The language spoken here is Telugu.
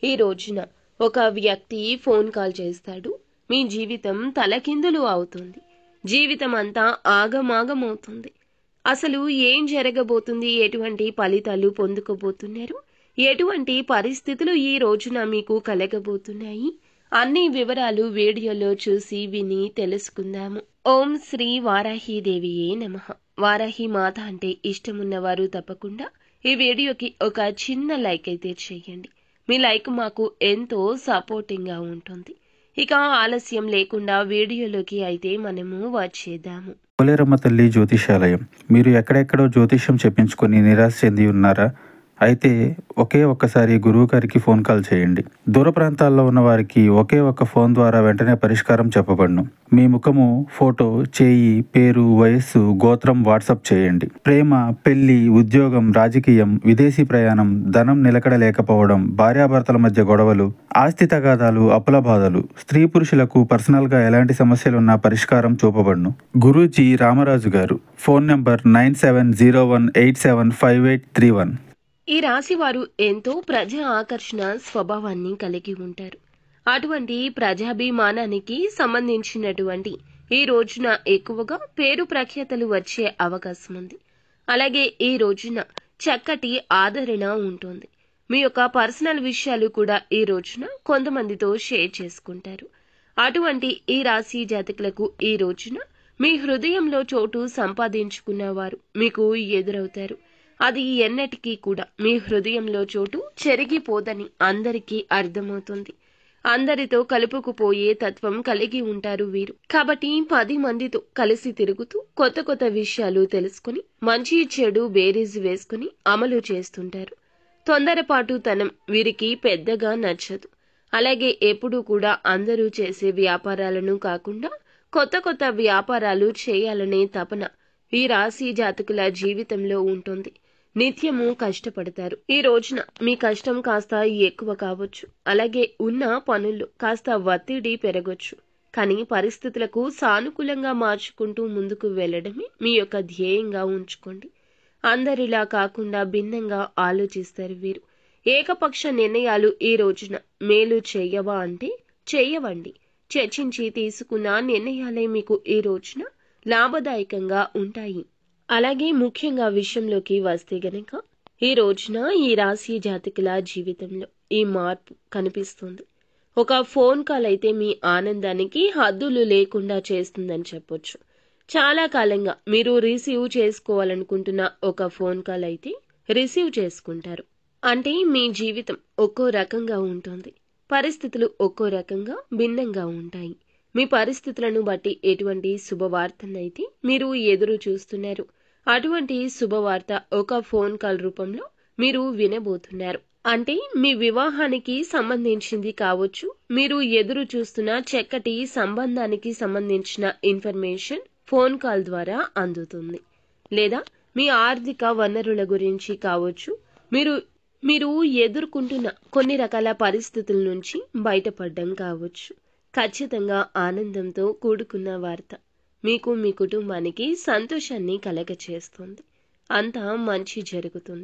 ఈ రోజున ఒక వ్యక్తి ఫోన్ కాల్ చేస్తాడు. మీ జీవితం తలకిందులు అవుతుంది. జీవితం అంతా ఆగమాగమవుతుంది. అసలు ఏం జరగబోతుంది, ఎటువంటి ఫలితాలు పొందుకోబోతున్నారు, ఎటువంటి పరిస్థితులు ఈ రోజున మీకు కలగబోతున్నాయి, అన్ని వివరాలు వీడియోలో చూసి విని తెలుసుకుందాము. ఓం శ్రీ వారాహీదేవియే నమః. వారాహి మాత అంటే ఇష్టమున్నవారు తప్పకుండా ఈ వీడియోకి ఒక చిన్న లైక్ అయితే చేయండి. మీ లైక్ మాకు ఎంతో సపోర్టింగ్ గా ఉంటుంది. ఇక ఆలస్యం లేకుండా వీడియోలోకి అయితే మనము వచ్చేద్దాము. పోలేరమ్మ తల్లి జ్యోతిషాలయం. మీరు ఎక్కడెక్కడో జ్యోతిష్యం చెప్పించుకొని నిరాశ చెంది ఉన్నారా? అయితే ఒక్కసారి గురువు గారికి ఫోన్ కాల్ చేయండి. దూర ప్రాంతాల్లో ఉన్న వారికి ఒకే ఒక్క ఫోన్ ద్వారా వెంటనే పరిష్కారం చెప్పబడును. మీ ముఖము, ఫోటో, చేయి, పేరు, వయస్సు, గోత్రం వాట్సాప్ చేయండి. ప్రేమ, పెళ్లి, ఉద్యోగం, రాజకీయం, విదేశీ ప్రయాణం, ధనం నిలకడ లేకపోవడం, భార్యాభర్తల మధ్య గొడవలు, ఆస్తి తగాదాలు, అప్పుల బాధలు, స్త్రీ పురుషులకు పర్సనల్ గా ఎలాంటి సమస్యలున్నా పరిష్కారం చూపబడును. గురూజీ రామరాజు గారు. Phone number 9701875831. ఈ రాశి వారు ఎంతో ప్రజా ఆకర్షణ స్వభావాన్ని కలిగి ఉంటారు. అటువంటి ప్రజాభిమానానికి సంబంధించినటువంటి ఈ రోజున ఎక్కువగా పేరు ప్రఖ్యాతలు వచ్చే అవకాశం ఉంది. అలాగే ఈ రోజున చక్కటి ఆదరణ ఉంటుంది. మీ యొక్క పర్సనల్ విషయాలు కూడా ఈ రోజున కొంతమందితో షేర్ చేసుకుంటారు. అటువంటి ఈ రాశి జాతకులకు ఈ రోజున మీ హృదయంలో చోటు సంపాదించుకున్నవారు మీకు ఎదురవుతారు. అది ఎన్నటికీ కూడా మీ హృదయంలో చోటు చెరిగిపోదని అందరికీ అర్థమవుతుంది. అందరితో కలుపుకుపోయే తత్వం కలిగి ఉంటారు వీరు. కాబట్టి 10 మందితో కలిసి తిరుగుతూ కొత్త కొత్త విషయాలు తెలుసుకుని మంచి చెడు బేరీజు వేసుకుని అమలు చేస్తుంటారు. తొందరపాటుతనం వీరికి పెద్దగా నచ్చదు. అలాగే ఎప్పుడూ కూడా అందరూ చేసే వ్యాపారాలను కాకుండా కొత్త కొత్త వ్యాపారాలు చేయాలనే తపన ఈ రాశి జాతకుల జీవితంలో ఉంటుంది. నిత్యము కష్టపడతారు. ఈ రోజున మీ కష్టం కాస్త ఎక్కువ కావచ్చు. అలాగే ఉన్న పనుల్లో కాస్త ఒత్తిడి పెరగొచ్చు. కానీ పరిస్థితులకు సానుకూలంగా మార్చుకుంటూ ముందుకు వెళ్లడమే మీ యొక్క ధ్యేయంగా ఉంచుకోండి. అందరిలా కాకుండా భిన్నంగా ఆలోచిస్తారు వీరు. ఏకపక్ష నిర్ణయాలు ఈ రోజున మేలు చెయ్యవా అంటే చెయ్యవండి. చర్చించి తీసుకున్న నిర్ణయాలే మీకు ఈ రోజున లాభదాయకంగా ఉంటాయి. అలాగే ముఖ్యంగా విషయంలోకి వస్తే గనక ఈ రోజున ఈ రాశి జాతకుల జీవితంలో ఈ మార్పు కనిపిస్తుంది. ఒక ఫోన్ కాల్ అయితే మీ ఆనందానికి హద్దులు లేకుండా చేస్తుందని చెప్పొచ్చు. చాలా కాలంగా మీరు రిసీవ్ చేసుకోవాలనుకుంటున్న ఒక ఫోన్ కాల్ అయితే రిసీవ్ చేసుకుంటారు. అంటే మీ జీవితం ఒక్కో రకంగా ఉంటుంది. పరిస్థితులు ఒక్కో రకంగా భిన్నంగా ఉంటాయి. మీ పరిస్థితులను బట్టి ఎటువంటి శుభవార్తనైతే మీరు ఎదురు చూస్తున్నారు, అటువంటి శుభవార్త ఒక ఫోన్ కాల్ రూపంలో మీరు వినబోతున్నారు. అంటే మీ వివాహానికి సంబంధించింది కావచ్చు, మీరు ఎదురు చూస్తున్న చక్కటి సంబంధానికి సంబంధించిన ఇన్ఫర్మేషన్ ఫోన్ కాల్ ద్వారా అందుతుంది. లేదా మీ ఆర్థిక వనరుల గురించి కావచ్చు, మీరు ఎదుర్కొంటున్న కొన్ని రకాల పరిస్థితుల నుంచి బయటపడడం కావచ్చు. ఖచ్చితంగా ఆనందంతో కూడుకున్న వార్త మీకు, మీ కుటుంబానికి సంతోషాన్ని కలగచేస్తుంది. అంతా మంచి జరుగుతుంది.